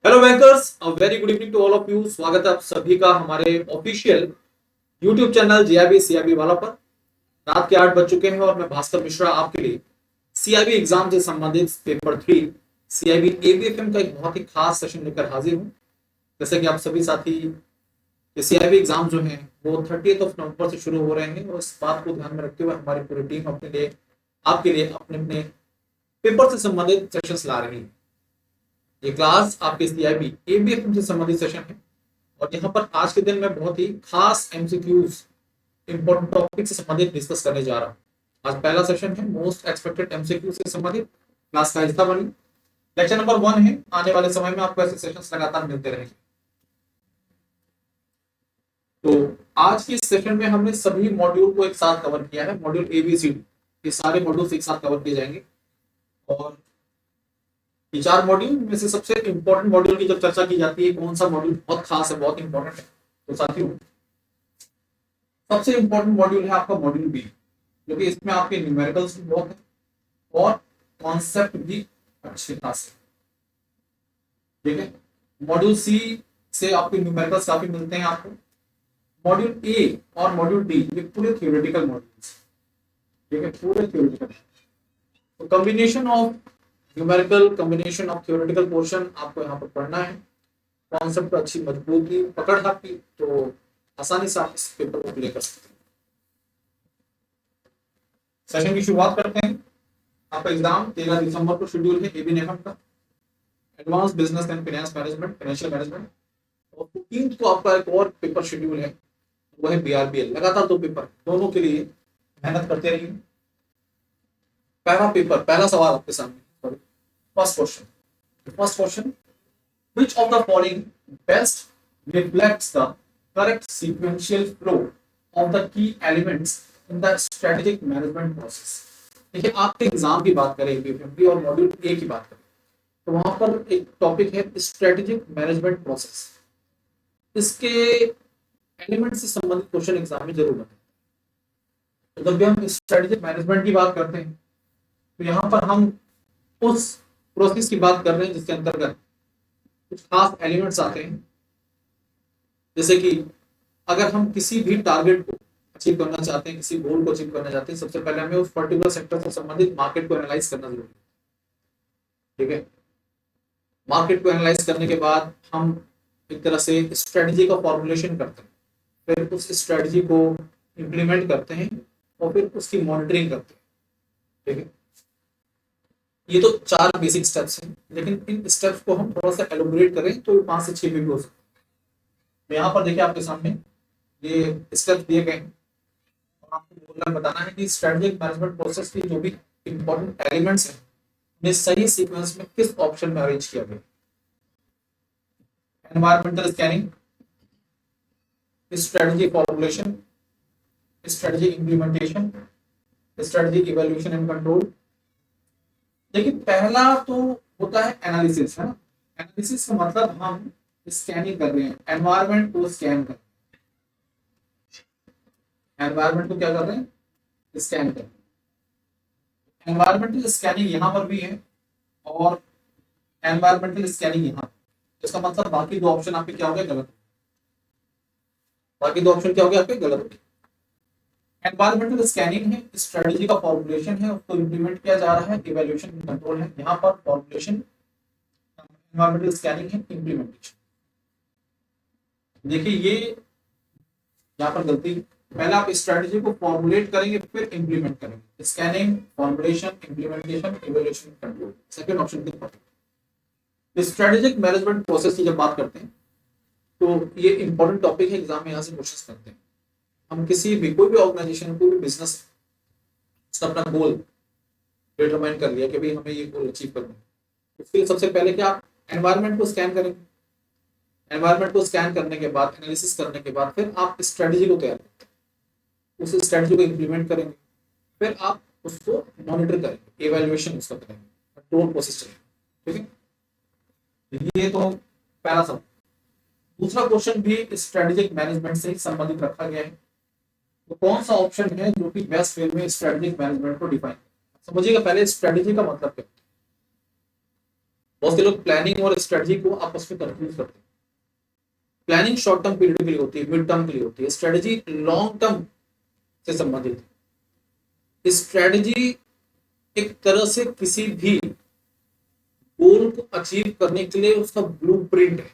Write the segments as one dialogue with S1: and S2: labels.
S1: Hello bankers, a very good evening to all of you. स्वागत है आप सभी का हमारे official YouTube channel JAIIB CAIIB वाला पर। रात के 8 बज चुके हैं और मैं भास्कर मिश्रा आपके लिए सीआईबी एग्जाम से संबंधित पेपर 3 सीआईबी एबीएफएम का एक बहुत ही खास सेशन लेकर हाजिर हूँ। जैसे कि आप सभी साथी ये सीआईबी एग्जाम जो है वो 30 ऑफ नवंबर से शुरू हो रहे हैं और इस बात को ध्यान में रखते हुए हमारी पूरी टीम अपने लिए आपके लिए अपने अपने पेपर से संबंधित सेशंस ला रही है। ये क्लास आपके सीआईबी एबीएफएम से संबंधित सेशन है और यहाँ पर आज के दिन मैं बहुत ही खास एमसीक्यूज इंपॉर्टेंट टॉपिक से संबंधित डिस्कस करने जा रहा हूँ। आज पहला सेशन है मोस्ट एक्सपेक्टेड एमसीक्यू से संबंधित। क्लास का हिस्सा बनी लेक्चर नंबर 1 है। आने वाले समय में आपको ऐसे सेशंस लगातार मिलते रहेंगे। तो आज के इस सेशन में हमने सभी मॉड्यूल को एक साथ कवर किया है। Module A B C D ये सारे मॉड्यूल्स एक साथ कवर किए जाएंगे और ये 4 मॉड्यूल में से सबसे इंपॉर्टेंट मॉड्यूल की जब चर्चा की जाती है कौन सा मॉड्यूल बहुत खास है, बहुत इंपॉर्टेंट है, तो साथियों सबसे इंपॉर्टेंट मॉड्यूल है आपका मॉड्यूल बी, जो कि इसमें आपके न्यूमेरिकल्स भी बहुत है और कॉन्सेप्ट भी अच्छे खास है। ठीक है, मॉड्यूल सी से आपके न्यूमेरिकल्स काफी मिलते हैं आपको। मॉड्यूल ए और मॉड्यूल डी ये पूरे थियोरेटिकल मॉड्यूल्स, ठीक है, पूरे थियोरेटिकल। तो combination of numerical, combination of theoretical portion आपको यहाँ पर पढ़ना है। कॉन्सेप्ट अच्छी मजबूती पकड़ आपकी तो आसानी से आप इस पेपर को क्लियर कर सकते हैं। सेशन की शुरुआत करते हैं। आपका एग्जाम 13 दिसंबर को शेड्यूल है एबीएफएम का, advance business and finance management, financial management. और 15 को आपका एक और पेपर शेड्यूल है, वो है बीआरबीएल। लगातार 2 पेपर, दोनों के लिए मेहनत करते रहिए। पहला पेपर, पहला सवाल आपके सामने, first question, which of the following best reflects the correct sequential flow of the key elements in the strategic management process। देखिए, आपके एग्जाम की बात करें बीपीएमपी और मॉड्यूल ए की बात करें तो वहां पर एक टॉपिक है स्ट्रेटेजिक मैनेजमेंट प्रोसेस। इसके एलिमेंट से संबंधित क्वेश्चन एग्जाम में जरूर बने। तो जब भी हम स्ट्रेटेजिक मैनेजमेंट की बात करते हैं तो यहाँ पर हम उस प्रोसेस की बात कर रहे हैं जिसके अंतर्गत कुछ खास एलिमेंट्स आते हैं। जैसे कि अगर हम किसी भी टारगेट को अचीव करना चाहते हैं, किसी गोल को अचीव करना चाहते हैं, सबसे पहले हमें उस पर्टिकुलर सेक्टर से संबंधित मार्केट को एनालाइज करना जरूरी है। ठीक है, मार्केट को एनालाइज करने के बाद हम एक तरह से स्ट्रेटजी का फॉर्मुलेशन करते हैं, फिर उस स्ट्रेटजी को इम्प्लीमेंट करते हैं और फिर उसकी मॉनिटरिंग करते हैं। ठीक है, ये तो 4 बेसिक स्टेप्स हैं, लेकिन इन स्टेप्स को हम थोड़ा सा एलोबरेट करें तो 5 से 6 भी हो सकते हैं। यहाँ पर देखिए आपके सामने ये स्टेप्स दिए गए हैं और आपको बोलना बताना है कि स्ट्रेटेजिक मैनेजमेंट प्रोसेस की जो भी इंपॉर्टेंट एलिमेंट्स हैं उन्हें सही सीक्वेंस में किस ऑप्शन में अरेंज किया गया। Environmental scanning, strategy formulation, strategy implementation, strategy evaluation and control. देखिए, पहला तो होता है एनालिसिस, है ना। एनालिसिस का मतलब हम स्कैनिंग कर रहे हैं, एनवायरमेंट को स्कैन कर, एनवायरमेंट को क्या कर रहे हैं, स्कैन कर। एनवायरमेंटल स्कैनिंग यहाँ पर भी है और एनवायरमेंटल स्कैनिंग यहाँ, इसका मतलब बाकी 2 ऑप्शन आपके क्या हो गए, गलत। बाकी 2 ऑप्शन क्या हो गए आपके, गलत हो गए। एनवायरमेंटल स्कैनिंग है, स्ट्रेटजी का फॉर्मुलेशन है, उसको इंप्लीमेंट किया जा रहा है, इवैल्यूएशन कंट्रोल है। यहाँ पर फॉर्मुलेशन, एनवायरमेंटल स्कैनिंग है, इंप्लीमेंटेशन। देखिए, ये यहाँ पर गलती, पहले आप स्ट्रेटजी को फॉर्मुलेट करेंगे फिर इंप्लीमेंट करेंगे। Scanning, formulation, implementation, evaluation, control, second option की इंपॉर्टेंट। स्ट्रेटेजिक मैनेजमेंट प्रोसेस की जब बात करते हैं तो ये इंपॉर्टेंट टॉपिक है, एग्जाम में यहाँ से क्वेश्चन करते हैं। हम किसी भी, कोई भी ऑर्गेनाइजेशन, कोई भी बिजनेस, उसका अपना गोल डिटरमाइन कर लिया कि भाई हमें ये गोल अचीव करना है, उसके लिए सबसे पहले क्या आप एनवायरनमेंट को स्कैन करेंगे। एनवायरनमेंट को स्कैन करने के बाद, एनालिसिस करने के बाद फिर आप स्ट्रेटजी को तैयार करते हैं, उस स्ट्रेटजी को इंप्लीमेंट करेंगे, फिर आप उसको मॉनिटर करेंगे, इवैल्यूएशन उसका करेंगे, कंट्रोल प्रोसेस चलेगा। ठीक है, ये तो पहला सवाल। दूसरा क्वेश्चन भी स्ट्रेटेजिक मैनेजमेंट से ही संबंधित रखा गया है। तो कौन सा ऑप्शन है जो कि बेस्ट वे में स्ट्रेटेजिक मैनेजमेंट को डिफाइन, समझिएगा। पहले स्ट्रेटेजी का मतलब क्या, बहुत से लोग प्लानिंग और स्ट्रेटजी को आपस में कंफ्यूज करते हैं। प्लानिंग शॉर्ट टर्म पीरियड के लिए होती है, मिड टर्म के लिए होती है, स्ट्रेटजी लॉन्ग टर्म से संबंधित है। स्ट्रेटजी एक तरह से किसी भी गोल को अचीव करने के लिए उसका ब्लूप्रिंट है,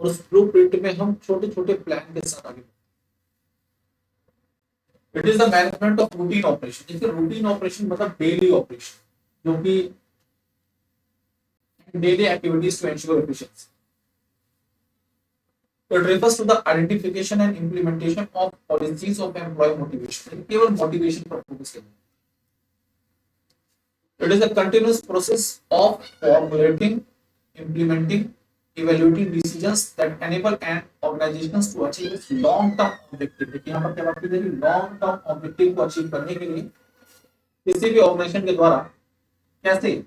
S1: और उस ब्लूप्रिंट में हम छोटे छोटे प्लान के साथ आगे। It is the management of routine operation. देखिए रूटीन ऑपरेशन मतलब डेली ऑपरेशन, जो कि daily activities to ensure efficiency. It refers to the identification and implementation of policies of employee motivation. केवल motivation पर focus करना। It is a continuous process of formulating, implementing, evaluating decisions that enable an organization to achieve its long-term objective। देखिए यहाँ पर क्या बात की जाएगी, long-term objective को achieve करने के लिए किसी भी ऑर्गेनाइजेशन के द्वारा कैसे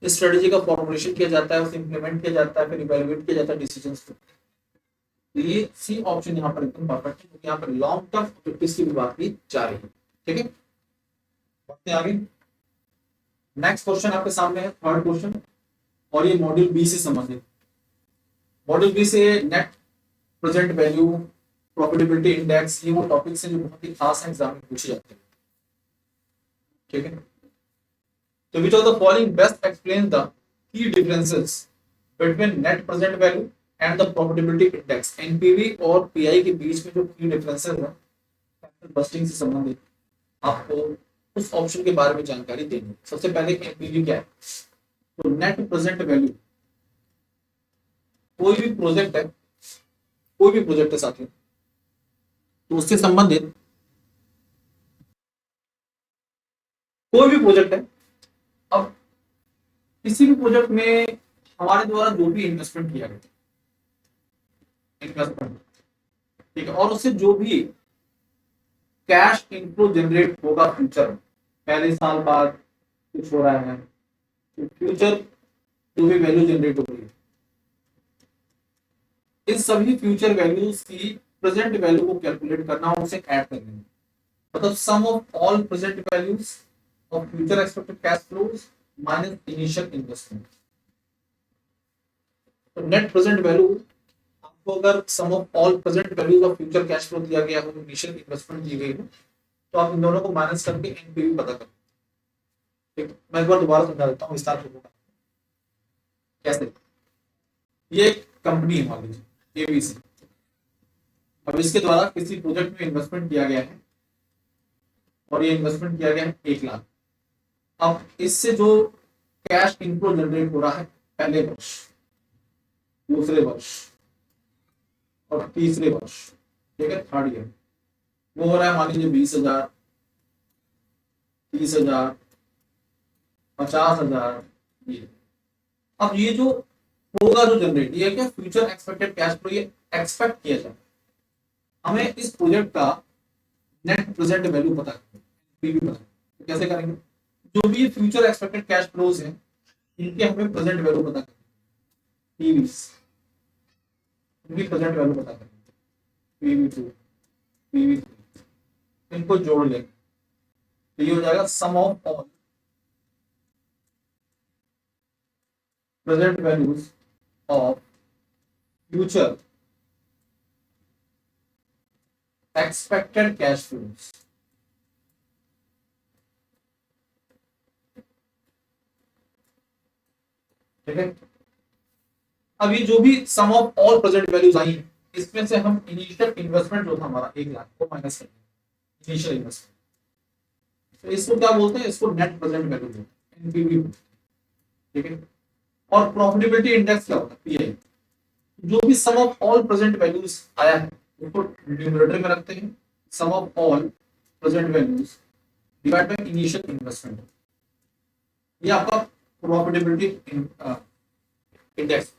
S1: स्ट्रेटेजी का फॉर्मुलेशन किया जाता है, उसे इंप्लीमेंट किया जाता है, फिर इवेल्युएट किया जाता है डिसीजंस को। ये सी ऑप्शन यहाँ पर एकदम परफेक्ट है, क्योंकि यहाँ पर लॉन्ग टर्म ऑब्जेक्टिव्स की भी बात की जा रही है। ठीक है, बढ़ते हैं आगे। नेक्स्ट क्वेश्चन आपके सामने है, थर्ड क्वेश्चन, और ये मॉड्यूल बी से संबंधित। मॉड्यूल बी से net present value, profitability index, ये वो टॉपिक्स हैं जो बहुत ही खास हैं, एग्जाम में पूछे जाते हैं। ठीक है, तो which of the following best explain the key differences between net present value and the profitability index. NPV और पीआई के बीच में जो की डिफरेंसेस है बस्टिंग से संबंधित, आपको उस ऑप्शन के बारे में जानकारी देनी। सबसे पहले एनपीवी क्या है, तो नेट प्रेजेंट वैल्यू। कोई भी प्रोजेक्ट है, कोई भी प्रोजेक्ट है साथियों, तो उससे संबंधित कोई भी प्रोजेक्ट है। अब किसी भी प्रोजेक्ट में हमारे द्वारा जो भी इन्वेस्टमेंट किया गया, इन्वेस्टमेंट, ठीक है, और उससे जो भी कैश इनफ्लो जनरेट होगा फ्यूचर में, पहले साल बाद कुछ हो रहा है, तो फ्यूचर जो भी वैल्यू जनरेट हो रही है, इन सभी फ्यूचर वैल्यूज की प्रेजेंट वैल्यू को कैलकुलेट करना और उसे ऐड करना है। मतलब sum of all present values of future expected cash flows minus initial investment. तो नेट प्रेजेंट वैल्यू आपको अगर sum of all present values of future cash flow दिया गया हो, इनिशियल इन्वेस्टमेंट दी गई हो, तो आप इन दोनों को माइनस करके एनपीवी पता करें। ठीक, मैं एक बार दोबारा समझा देता हूँ विस्तार से होगा कैसे। ये एक कंपनी है, मान लीजिए एबीसी। अब इसके द्वारा किसी प्रोजेक्ट में इन्वेस्टमेंट किया गया है, और ये इन्वेस्टमेंट किया गया है 1,00,000। अब इससे जो कैश इनफ्लो जनरेट हो रहा है पहले वर्ष, दूसरे वर्ष और तीसरे वर्ष, ठीक है, थर्ड ईयर, वो हो रहा है मान लीजिए 20,000, 30,000, 50,000। ये अब ये जो होगा, जो जनरेट, ये क्या फ्यूचर एक्सपेक्टेड कैश फ्लो, ये एक्सपेक्ट किया जाए। हमें इस प्रोजेक्ट का नेट प्रेजेंट वैल्यू पता करना, पीवी पता, तो कैसे करेंगे, जो भी फ्यूचर एक्सपेक्टेड कैश फ्लोज हैं इनके हमें प्रेजेंट वैल्यू पता करनी, पीवी, इनकी प्रेजेंट वैल्यू पता करनी, पीवी2, पीवी3, इनको जोड़ लेंगे, तो ये हो जाएगा sum of all present values of future expected cash flows. ठीक है, अब ये जो भी sum of all present values आई हैं, इसमें से हम इनिशियल इन्वेस्टमेंट जो था हमारा 1,00,000 को माइनस करेंगे, इनिशियल इन्वेस्टमेंट, तो इसको क्या बोलते हैं, इसको नेट प्रेजेंट वैल्यू बोलते हैं, एनपीवी। ठीक है, और प्रॉफिटेबिलिटी इंडेक्स क्या होता है, पीआई। जो भी sum of all present values आया है उसको न्यूमरेटर में रखते हैं, sum of all present values divide by initial investment, ये आपका प्रॉफिटेबिलिटी इंडेक्स।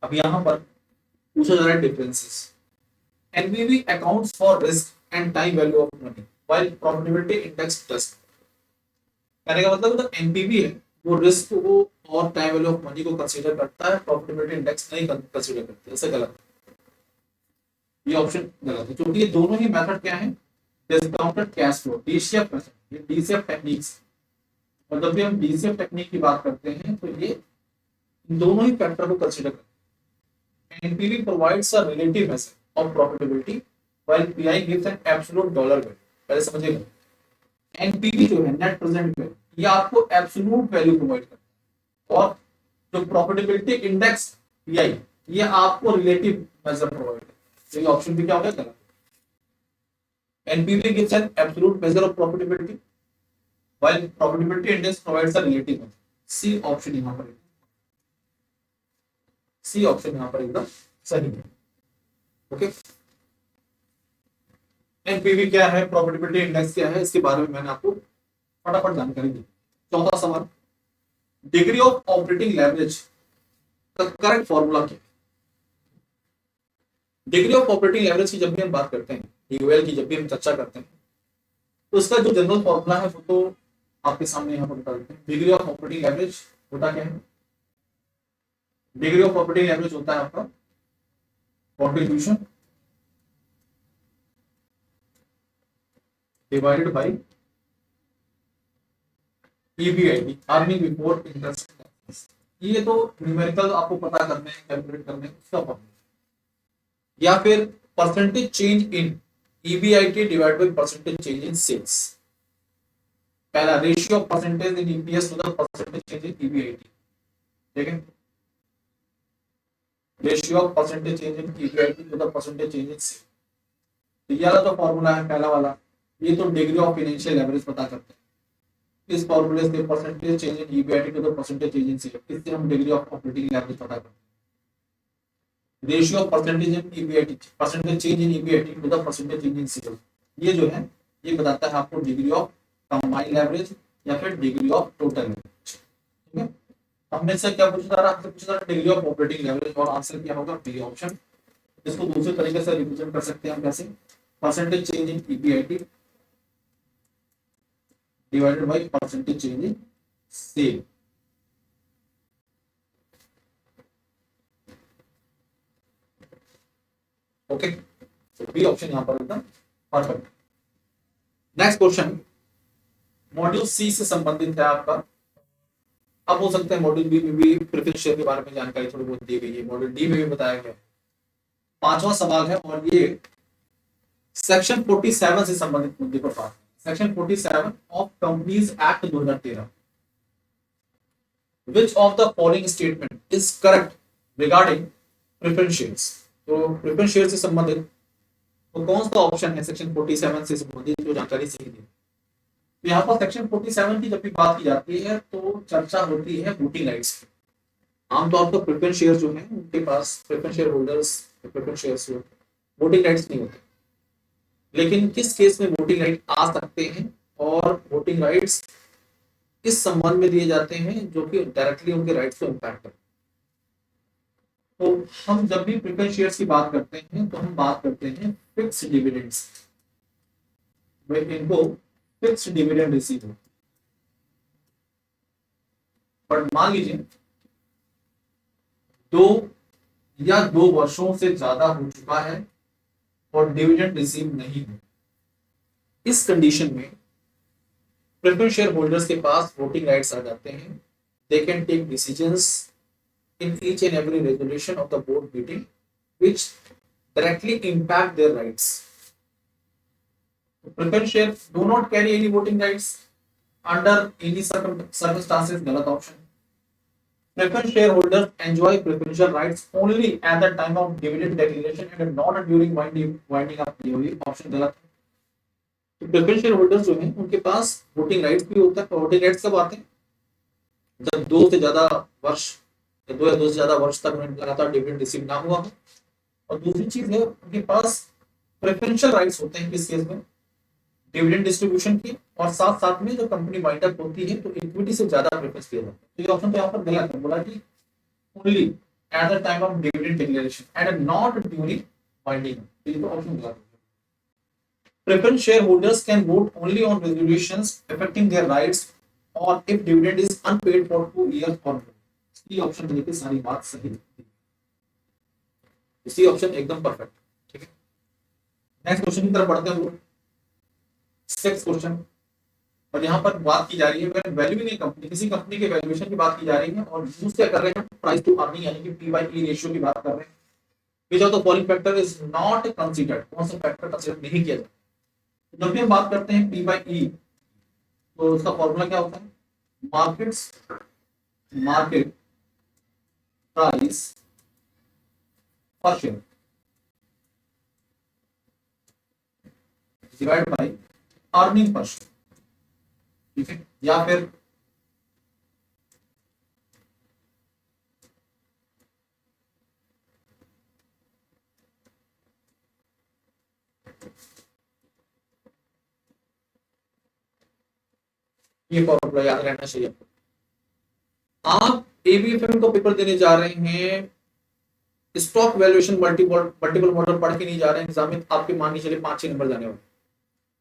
S1: अब यहां पर पूछा जा रहा है differences. NPV accounts for risk and time value of money while profitability index does. कहने का मतलब तो एनपीवी है वो रिस्क को और टाइम वैल्यू ऑफ मनी को कंसीडर करता है, प्रॉफिटेबिलिटी इंडेक्स नहीं कंसीडर करता। ऐसा गलत, ये ऑप्शन गलत है, क्योंकि ये दोनों ही मेथड क्या है, discounted cash flow, DCF method, ये डीसीएफ टेक्निक्स। और जब भी हम डीसीएफ टेक्निक की बात करते हैं तो ये इन दोनों ही फैक्टर को कंसीडर करते हैं। NPV provides a relative major of profitability while pi gives an absolute dollar value. पहले समझिएगा, एनपीवी जो है नेट प्रेजेंट वैल्यू, ये आपको एब्सोल्यूट वैल्यू प्रोवाइड करता है, और जो प्रॉफिटेबिलिटी इंडेक्स पीआई, ये आपको रिलेटिव मेजर प्रोवाइड करता है। तो ये ऑप्शन भी क्या होगा, गलत। NPV gives an absolute measure of profitability while profitability index provides a relative measure। C option यहाँ पर, सी ऑप्शन यहाँ पर एकदम सही है। ओके, एनपीवी क्या है, प्रॉफिटेबिलिटी इंडेक्स क्या है, इसके बारे में मैंने आपको फटाफट जानकारी दी। चौथा सवाल, डिग्री ऑफ ऑपरेटिंग लेवरेज का करेक्ट फॉर्मूला क्या है। डिग्री ऑफ ऑपरेटिंग लेवरेज की जब भी हम बात करते हैं, डीओएल की जब भी हम चर्चा करते हैं, तो इसका जो जनरल फॉर्मूला है वो तो आपके सामने यहाँ पर बता देते हैं। डिग्री ऑफ ऑपरेटिंग एवरेज होता क्या है, डिग्री ऑफ ऑपरेटिंग एवरेज होता है आपका contribution divided by EBIT, earning before interest tax. ये तो न्यूमेरिकल आपको पता करने हैं, कैलकुलेट करने उसका फॉर्मूला, या फिर percentage change in EBIT divided by percentage change in sales. पहला, ratio of percentage in EPS to the percentage change in EBIT, ठीक है, ratio of percentage change in EBIT to the percentage change in sales. तो ये वाला जो formula है पहला वाला, ये तो डिग्री ऑफ फाइनेंशियल एवरेज पता करते हैं। इस फॉर्मूले से percentage change in EBIT to the percentage change in sales, इससे हम डिग्री ऑफ ऑपरेटिंग एवरेज पता करते हैं। Ratio of percentage in EBIT, percentage change in EBIT to the percentage change in sales, ये जो है ये बताता है आपको डिग्री ऑफ कंबाइंड एवरेज या फिर डिग्री ऑफ टोटल एवरेज। ठीक है, हमने से क्या पूछा था, आपसे पूछा था डिग्री ऑफ ऑपरेटिंग एवरेज, और आंसर क्या होगा, बी ऑप्शन। इसको दूसरे तरीके से रिप्रेजेंट कर सकते हैं हम कैसे, percentage change in EBIT divided by percentage change in sale. Okay, B option यहां पर एकदम perfect. Next question module C से संबंधित है आपका। अब हो सकता है मॉड्यूल बी में भी प्रेफरेंस शेयर के बारे में जानकारी थोड़ी बहुत दी गई है, मॉड्यूल डी में भी बताया गया। पांचवा सवाल है और ये सेक्शन 47 से संबंधित मुद्दे पर बात। Section 47 of companies act 2013, which of the following statement is correct regarding preference shares. तो प्रेफरेंस शेयर से संबंधित तो कौन सा ऑप्शन है सेक्शन 47 से संबंधित जो जानकारी सही दी। तो यहाँ पर सेक्शन 47 की जब भी बात की जाती है तो चर्चा होती है वोटिंग राइट्स की। आमतौर पर प्रेफरेंस शेयर जो है उनके पास, preference share holders preference shares voting rights नहीं होते, लेकिन किस केस में वोटिंग राइट आ सकते हैं और वोटिंग राइट्स किस संबंध में दिए जाते हैं जो कि डायरेक्टली उनके राइट्स को इम्पैक्ट करते हैं। तो हम जब भी प्रेफरेंस शेयर्स की बात करते हैं तो हम बात करते हैं फिक्स डिविडेंड्स, इनको फिक्स डिविडेंड रिसीव हो। बट मान लीजिए 2 वर्षों से ज्यादा हो चुका है और डिविडेंड रिसीव नहीं हो, इस कंडीशन में प्रेफरेंस शेयर होल्डर्स के पास वोटिंग राइट्स आ जाते हैं। They can take decisions in each and every resolution of the board meeting which directly impact their rights. Preference share do not carry any voting rights under any circumstances, गलत option. Preference shareholders enjoy preferential rights only at the time of dividend declaration and not during winding up DOE, option गलत है। तो preference share holders जो हैं उनके पास voting rights भी होता है। वोटिंग राइट्स कब आते हैं, जब 2 से ज्यादा वर्ष या 2 से ज्यादा वर्ष तक उन्हें लगातार डिविडेंड रिसीव ना हुआ हो। और दूसरी चीज है उनके पास प्रेफरेंशियल राइट्स होते हैं किस केस में, डिविडेंड डिस्ट्रीब्यूशन की, और साथ साथ में जो कंपनी वाइंड अप होती है तो इक्विटी से ज्यादा प्रेफरेंस दिया जाता है। तो ये ऑप्शन तो यहाँ पर गलत है, बोला कि only at the time of dividend declaration and not during winding up. तो ये तो ऑप्शन गलत है। Preference shareholders can vote only on resolutions affecting their rights or if dividend is unpaid for 2 years or more। इसी option में सारी बात सही, इसी ऑप्शन एकदम परफेक्ट। ठीक है, नेक्स्ट क्वेश्चन की तरफ बढ़ते हैं हम लोग। 6th क्वेश्चन, और यहाँ पर बात की जा रही है वैल्यूइंग ए कंपनी, किसी कंपनी के वैल्यूएशन की बात की जा रही है और यूज क्या कर रहे हैं, प्राइस टू अर्निंग यानी कि पी बाई ई रेशियो की बात कर रहे हैं। Which of the following factor is not considered, कौन सा फैक्टर कंसीडर नहीं किया जाता। जब भी हम बात करते हैं पी बाई ई, तो उसका फॉर्मूला क्या होता है, मार्केट प्राइस पर share divide by earning per share, ठीक है। या फिर ये फॉर्मूला याद रहना चाहिए। आप एबीएफएम का पेपर देने जा रहे हैं, स्टॉक वैल्यूएशन मल्टीपल मॉडल पढ़ के नहीं जा रहे हैं एग्जाम में, आपके मान के चलिए 5-6 नंबर जाने वाले।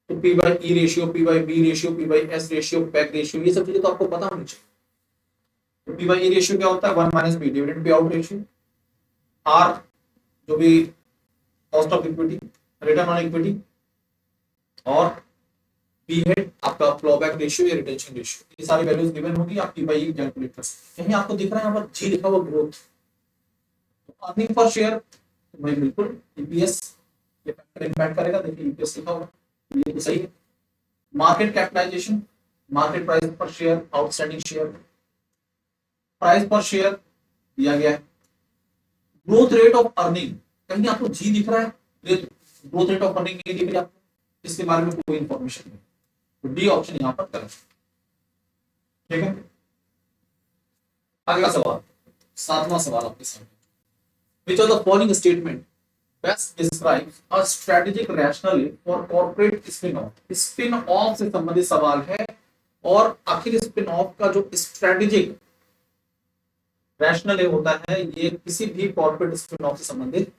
S1: तो P by E ratio, P by B ratio, P by S ratio, PEG ratio, ये सब चीजें तो आपको पता होनी चाहिए। तो पी बाई ई रेशियो क्या होता है, 1 minus B dividend pay out ratio, are जो भी cost of equity, return on equity, और पी है आपका फ्लोबैक रेशियो या रिटेंशन रेशियो। ये सारी वैल्यूज गिवन होगी, आप पी बाई ई कैलकुलेट कर सकते हैं। कहीं आपको दिख रहा है यहाँ पर जी लिखा हुआ ग्रोथ, अर्निंग पर शेयर, तो भाई बिल्कुल ईपीएस ये फैक्टर इंपैक्ट करेगा। देखिए ईपीएस लिखा हुआ, ये तो सही है। मार्केट कैपिटलाइजेशन, मार्केट प्राइस पर शेयर, आउटस्टैंडिंग शेयर, प्राइस पर शेयर दिया गया है। ग्रोथ रेट ऑफ अर्निंग, कहीं आपको जी दिख रहा है, ग्रोथ रेट ऑफ अर्निंग नहीं दिख रही आपको, इसके बारे में कोई इंफॉर्मेशन नहीं, तो डी ऑप्शन यहां पर करें, ठीक है। अगला सवाल, 7वां सवाल आपके सामने, which of the following statement best describes a strategic rationale for corporate spin-off? spin-off से संबंधित सवाल है और आखिर spin-off का जो स्ट्रेटेजिक रैशनल होता है, ये किसी भी कॉर्पोरेट स्पिन-ऑफ से संबंधित,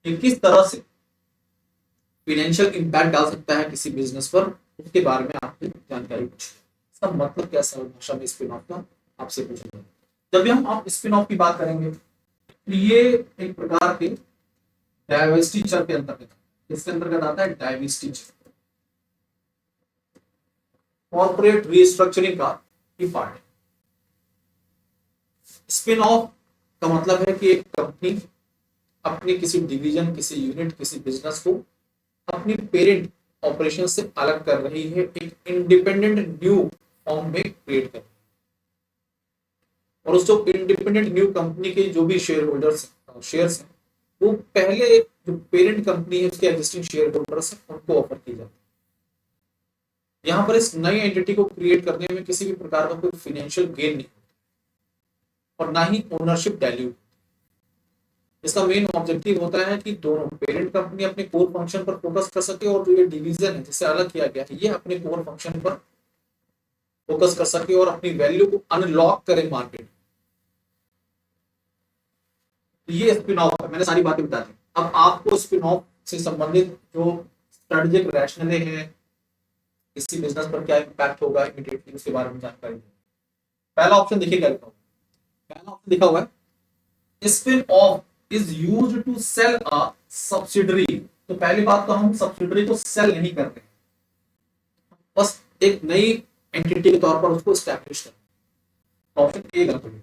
S1: ये किस तरह से फाइनेंशियल इंपैक्ट डाल सकता है किसी बिजनेस पर, उसके बारे में आपकी जानकारी पूछी। इसका मतलब क्या सरल भाषा में स्पिन ऑफ का आपसे पूछेंगे। जब भी हम आप स्पिन ऑफ की बात करेंगे, ये एक प्रकार के डाइवर्सिटी के अंतर्गत, इसके अंतर्गत आता है डाइवर्सिटी, कॉर्पोरेट रीस्ट्रक्चरिंग का ही पार्ट है। स्पिन ऑफ का मतलब है कि एक कंपनी अपनी किसी डिवीजन, किसी यूनिट, किसी बिजनेस को अपनी पेरेंट ऑपरेशन से अलग कर रही है, एक इंडिपेंडेंट न्यू फॉर्म में क्रिएट कर रही है। और उस जो इंडिपेंडेंट न्यू कंपनी के जो भी शेयर होल्डर्स शेयर्स हैं, वो पहले जो पेरेंट कंपनी है उसके एग्जिस्टिंग शेयर होल्डर्स हैं उनको ऑफर की जाती है। यहाँ पर इस नई एंटिटी को क्रिएट करने में किसी भी प्रकार का कोई फाइनेंशियल गेन नहीं और ना ही ओनरशिप डाइल्यूट। इसका मेन ऑब्जेक्टिव होता है कि दोनों पेरेंट कंपनी अपने कोर फंक्शन पर फोकस कर सके और जो ये डिवीजन है जिसे अलग किया गया है, ये अपने कोर फंक्शन पर फोकस कर सके और अपनी वैल्यू को अनलॉक करे मार्केट। ये स्पिन ऑफ, मैंने सारी बातें बता दी। अब आपको स्पिन ऑफ से संबंधित जो स्ट्रेटेजिक रैशनले हैं, किसी बिजनेस पर क्या इंपैक्ट होगा इमीडिएटली, उसके बारे में जानकारी दें। पहला ऑप्शन देखिए क्या लिखा हुआ है, पहला ऑप्शन लिखा हुआ है spin off is used to sell a subsidiary. तो पहली बात तो हम सब्सिडरी को सेल नहीं कर रहे, बस एक नई एंटिटी के तौर पर उसको एस्टैब्लिश कर। ऑप्शन ए गलत हो गया।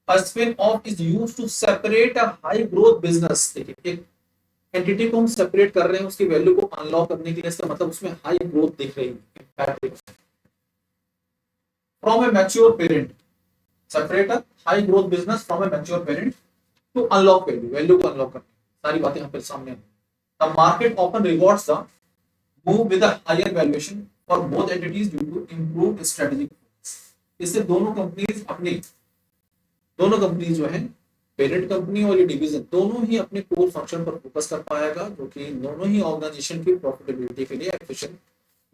S1: A spin-off is used to separate a high growth business। देखिए एक एंटिटी को हम सेपरेट कर रहे हैं, उसकी वैल्यू को अनलॉक करने के लिए, इसका मतलब उसमें हाई ग्रोथ दिख रही है। From a mature parent, separate a high growth business from a mature parent to unlock value, value को अनलॉक करने, सारी बातें यहाँ पे सामने हैं। The market often rewards the move with a higher valuation for both entities due to improved strategic. इससे दोनों कंपनीज जो है, पेरेंट कंपनी और ये डिवीजन, दोनों ही अपने कोर फंक्शन पर फोकस कर पाएगा, जो कि दोनों ही ऑर्गेनाइजेशन की प्रॉफिटेबिलिटी के लिए एफिशिएंट,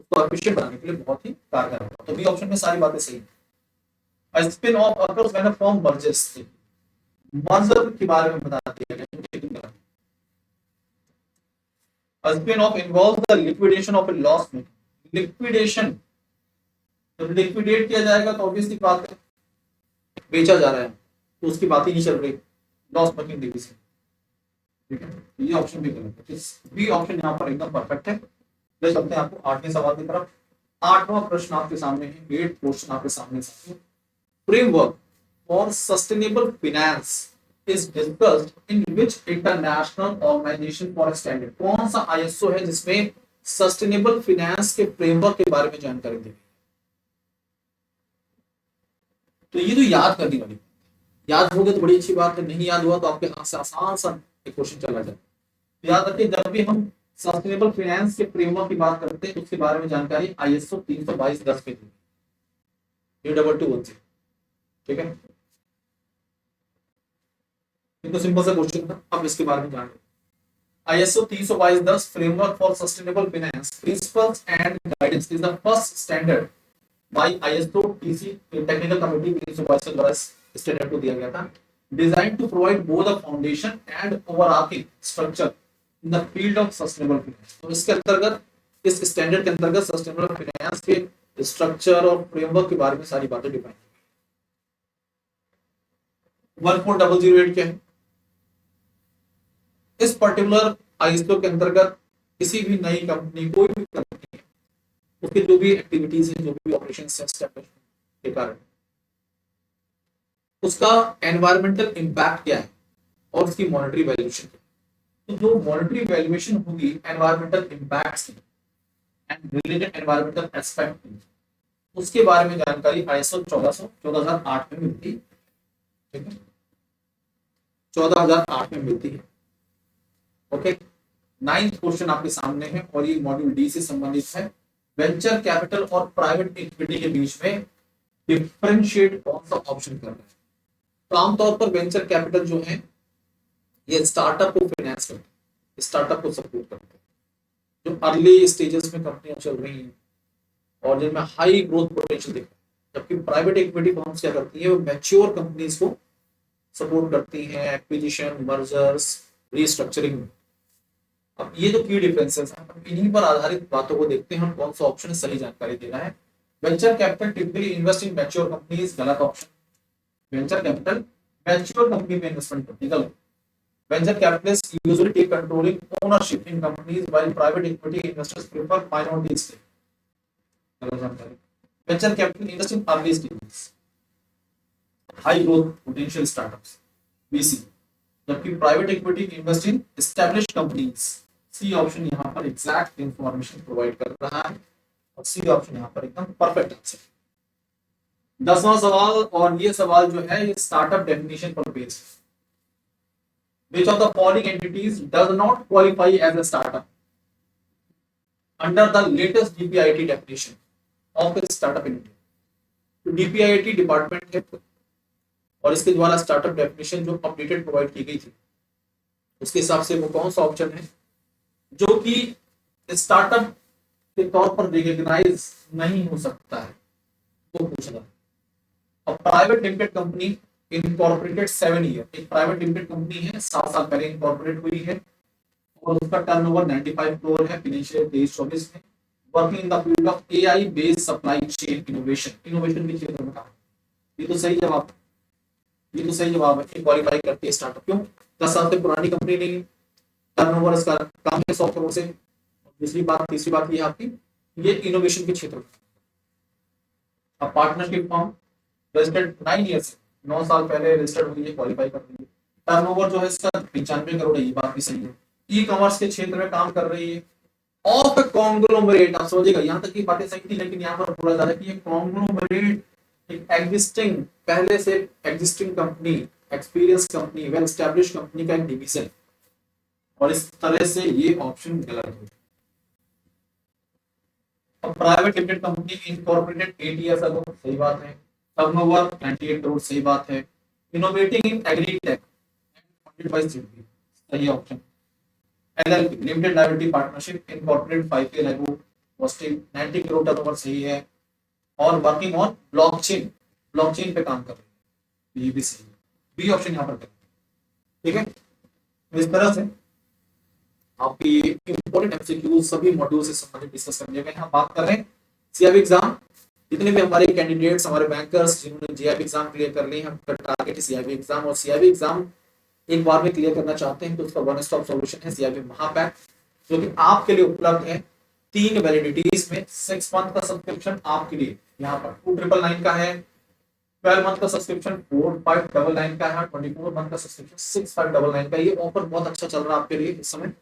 S1: उसको एफिशिएंट बनाने के लिए बहुत ही कारगर होगा। तो बी ऑप्शन में सारी बातें सही है। A spin off occurs when a firm merges। Merger के बारे में बता दिया गया। A spin off involves the liquidation of a loss making। Liquidation, जब लिक्विडेट किया जाएगा तो ऑब्वियसली बात है बेचा जा रहा है, तो उसकी बात ही नहीं चल रही, लॉस मेकिंग डिवीजन, ठीक है। ये ऑप्शन भी गलत है, बी ऑप्शन यहाँ पर एकदम परफेक्ट है। ले चलते हैं आपको 8वें सवाल की तरफ। 8वां प्रश्न आपके सामने है, 8 क्वेश्चन आपके सामने है। Framework for sustainable finance is discussed in which international organisation for standard. कौन सा आईएसओ है जिसमें सस्टेनेबल फाइनेंस के फ्रेमवर्क के बारे में जानकारी दी गई? तो ये तो याद करने वाली, याद हो गया तो बड़ी अच्छी बात है, नहीं याद हुआ तो आपके हाथ से आसान सा एक क्वेश्चन चला जाए। याद रखिए, जब भी हम सस्टेनेबल फाइनेंस के फ्रेमवर्क की बात करते हैं उसके बारे में जानकारी आईएसओ 322-10 में दी, ये 2210, ठीक है। तो सिंपल सा क्वेश्चन था, अब इसके बारे में जान ISO 322-10 framework for sustainable finance principles and guidance is the first standard by ISO TC technical committee 322 के द्वारा स्टैंडर्ड को दिया गया था, design to provide both the foundation and overarching structure in the field of sustainable finance. तो इसके अंतर्गत, इस स्टैंडर्ड के अंतर्गत सस्टेनेबल फाइनेंस के स्ट्रक्चर और फ्रेमवर्क के बारे में सारी बातें डिफाइन की। 14008 क्या है? इस पर्टिकुलर आईएसओ के अंतर्गत किसी भी नई कंपनी, कोई भी कंपनी है, उसके जो भी एक्टिविटीज है, जो भी ऑपरेशन के कारण उसका एनवायरमेंटल इंपैक्ट क्या है और उसकी मॉनेटरी वैल्यूएशन। तो जो मॉनेटरी वैल्यूएशन होगी एनवायरमेंटल इंपैक्ट्स की एंड रिलेटेड एनवायरमेंटल एस्पेक्ट की, उसके बारे में जानकारी आईएसओ 14008 में मिलती है, ठीक है, 14008 में मिलती है। ओके, 9th क्वेश्चन आपके सामने है और ये मॉड्यूल डी से संबंधित है। वेंचर कैपिटल और प्राइवेट इक्विटी के बीच में डिफरेंशिएट कौन सा ऑप्शन कर रहा है? तो आमतौर पर वेंचर कैपिटल जो है ये स्टार्टअप को फाइनेंस करते हैं, स्टार्टअप को सपोर्ट करते हैं, जो अर्ली स्टेजेस में कंपनियां चल रही हैं और जिनमें हाई ग्रोथ पोटेंशियल दिख रहा है। जबकि प्राइवेट इक्विटी फर्म्स क्या करती है, वो मैच्योर कंपनीज को सपोर्ट करती हैं एक्विजिशन, मर्जर्स, रीस्ट्रक्चरिंग। अब ये जो की डिफरेंसेस हैं, इन्हीं पर आधारित बातों को देखते हैं हम कौन सा ऑप्शन सही जानकारी दे रहा है। Venture capital typically invest in mature companies, गलत option. Venture capital mature company में इन्वेस्टमेंट करती है, गलत। Venture capitalists usually take controlling ownership in companies while private equity investors prefer minority stake. Venture capital invest in early stages, high growth potential startups, VC. जबकि private equity invest in established companies. C option यहाँ पर exact information provide कर रहा है और C option यहाँ पर एकदम परफेक्ट आंसर। 10वां सवाल, और ये सवाल जो है ये स्टार्टअप डेफिनेशन पर बेस्ड है। Which of the following entities does not qualify as a startup under the latest DPIIT definition of a startup in India? तो DPIIT डिपार्टमेंट है और इसके द्वारा स्टार्टअप डेफिनेशन जो अपडेटेड प्रोवाइड की गई थी, उसके हिसाब से वो कौन सा ऑप्शन है जो कि स्टार्टअप के तौर पर रिकॉग्नाइज नहीं हो सकता है, वो पूछ रहा है। और private limited company incorporated 7 year, एक प्राइवेट लिमिटेड कंपनी है, 7 साल पहले इनकॉर्पोरेट हुई है और उसका टर्नओवर 95 करोड़ है फिनेंशियल 23-24 में। Working in the field of AI based supply chain innovation, innovation के क्षेत्र में काम। ये तो सही जवाब, ये तो सही जवाब है, क्वालिफाई करती है स्टार्टअप। क्यों? 10 साल से पुरानी कंपनी नहीं है, टर्नओवर इसका कम है 100 करोड़ से। दूसरी बात, तीसरी बात ये आपकी, ये इनोवेशन के क्षेत्र में। अब पार्टनरशिप फॉर्म रजिस्टर्ड 9 ईयर्स, 9 साल पहले रजिस्टर्ड हुई है, क्वालिफाई कर रही है। टर्नओवर जो है इसका 95 करोड़ है, ये बात भी सही है। ई कॉमर्स के क्षेत्र में काम कर रही है। ऑफ कॉन्ग्लोमरेट, आप समझिएगा, यहाँ तक की बातें सही थी, लेकिन यहाँ पर बोला जा रहा है कि ये कॉन्ग्लोमरेट एक एग्जिस्टिंग, पहले से existing company, experience company, well establish company का एक डिवीजन, और इस तरह से ये ऑप्शन गलत है। अब private limited company incorporated 8 years ago, सही बात है। टर्नओवर 98 करोड़, सही बात है। Innovating in agritech funded by SIDBI, सही option. LLP limited liability partnership incorporated 5 year ago, positive 90 crore turnover, सही है। और वर्किंग ऑन ब्लॉकचेन, ब्लॉकचेन पे काम कर रही है, ये भी सही है। बी ऑप्शन यहाँ पर करें, ठीक है। तो इस तरह से आपकी इंपॉर्टेंट एमसीक्यू सभी मॉड्यूल से संबंधित डिस्कस करने का यहाँ बात कर रहे हैं। सीआईबी एग्जाम, जितने भी हमारे कैंडिडेट्स, हमारे बैंकर्स जिन्होंने जीआईबी एग्जाम क्लियर कर ली है, हम टारगेट सीआईबी एग्जाम, और सीआईबी एग्जाम एक बार में क्लियर करना चाहते हैं तो उसका वन स्टॉप सॉल्यूशन है सीआईबी महापैक, जो कि आपके लिए उपलब्ध है 3 वैलिडिटीज में 6 मंथ का सब्सक्रिप्शन आपके लिए यहाँ पर 2999 का है, 12 मंथ का सब्सक्रिप्शन 4599 का है, 24 मंथ का सब्सक्रिप्शन 6599 का। ये ऑफर बहुत अच्छा चल रहा है आपके लिए इस समय,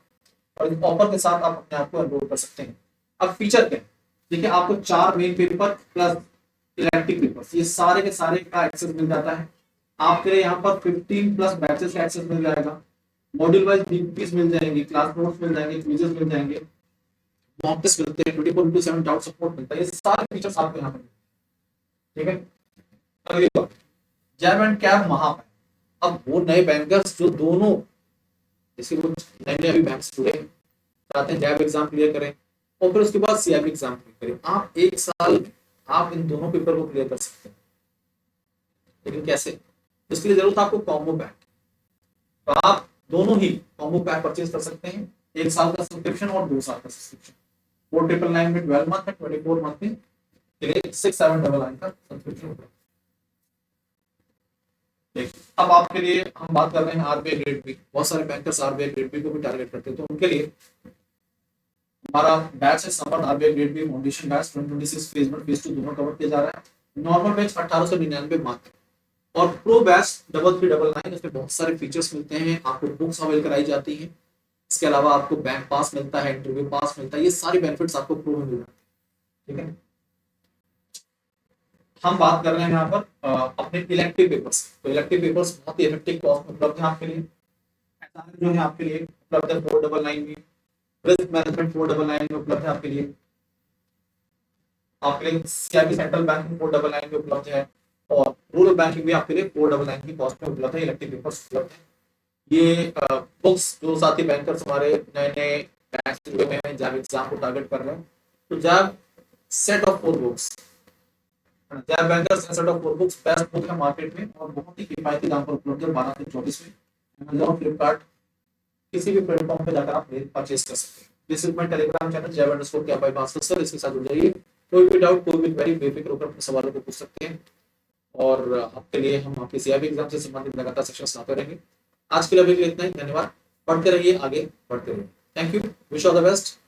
S1: और इस ऑफर के साथ आप अपने आप को एनरोल कर सकते हैं। अब फीचर क्या है, देखिए आपको 4 main paper plus elective papers, ये सारे के सारे का एक्सेस मिल जाता है आपके लिए। यहाँ पर 15 प्लस बैचेस का एक्सेस मिल जाएगा, मॉड्यूल वाइज बीपीस मिल जाएंगे, क्लास नोट्स मिल जाएंगे, क्विजेस मिल जाएंगे, मॉक टेस्ट मिलते हैं, 24/7 डाउट सपोर्ट मिलता है। ये सारे फीचर्स आपको यहाँ पर, ठीक है। अगली बात, जैब एंड कैब महाप। अब वो नए बैंकर्स जो दोनों, जैसे वो नए नए अभी बैंक्स जुड़े चाहते हैं जैब एग्जाम क्लियर करें और फिर उसके बाद सीआईबी एग्जाम क्लियर करें, आप एक साल आप इन दोनों पेपर को क्लियर कर सकते हैं। लेकिन कैसे? इसके लिए जरूरत है आपको कॉम्बो पैक। तो आप दोनों ही कॉम्बो पैक परचेज कर सकते हैं, 1 साल का सब्सक्रिप्शन और 2 साल का सब्सक्रिप्शन। 4999 में 12 मंथ है, 24 मंथ में 6799 का सब्सक्रिप्शन होगा। अब आपके लिए हम बात कर रहे हैं आरबीआई ग्रेड बी। बहुत सारे बैंकर्स आरबीआई ग्रेड बी को भी टारगेट करते हैं, तो उनके लिए हमारा बैच है Samarth RBI grade B foundation batch 2026 phase 1 phase 2 दोनों कवर किया जा रहा है। नॉर्मल बैच 1899 मात्र, और प्रो बैच 3399, इसमें बहुत सारे फीचर्स मिलते हैं, आपको बुक्स अवेल कराई जाती हैं, इसके अलावा आपको बैंक पास मिलता है, इंटरव्यू पास मिलता है, ये सारी बेनिफिट्स आपको प्रो में मिल जाते हैं, ठीक है। हम बात कर रहे हैं यहाँ पर अपने इलेक्टिव पेपर्स। तो इलेक्टिव पेपर्स बहुत ही इफेक्टिव कॉस्ट में उपलब्ध है आपके लिए। जो है आपके लिए उपलब्ध है 499 में, रिस्क मैनेजमेंट 499 में उपलब्ध है आपके लिए, आपके लिए सीआईबी सेंट्रल बैंकिंग 499 में उपलब्ध है, और रूरल बैंकिंग भी आपके लिए 499 की कॉस्ट में उपलब्ध है। इलेक्टिव पेपर्स उपलब्ध है। ये बुक्स जो साथी बैंकर्स हमारे नए नए बैच जुड़े हुए हैं, जैब एग्जाम को टारगेट कर रहे हैं, तो JAIIB set of 4 books, JAIIB bankers set of 4 books best book है मार्केट में, और बहुत ही किफायती दाम पर उपलब्ध है 12 से 24 में। अमेज़न, फ्लिपकार्ट, किसी भी प्लेटफॉर्म पे जाकर आप परचेज कर सकते हैं। This is my Telegram channel jab_क्या इसके साथ जुड़ जाइए। कोई भी डाउट, कोई भी क्वेरी बेफिक्र होकर अपने सवालों को पूछ सकते हैं, और आपके लिए हम आपके सीआईबी एग्जाम से संबंधित लगातार सेशंस लाते रहेंगे। आज के लिए अभी इतना ही, धन्यवाद। पढ़ते रहिए, आगे बढ़ते रहिए। Thank you, wish all the best.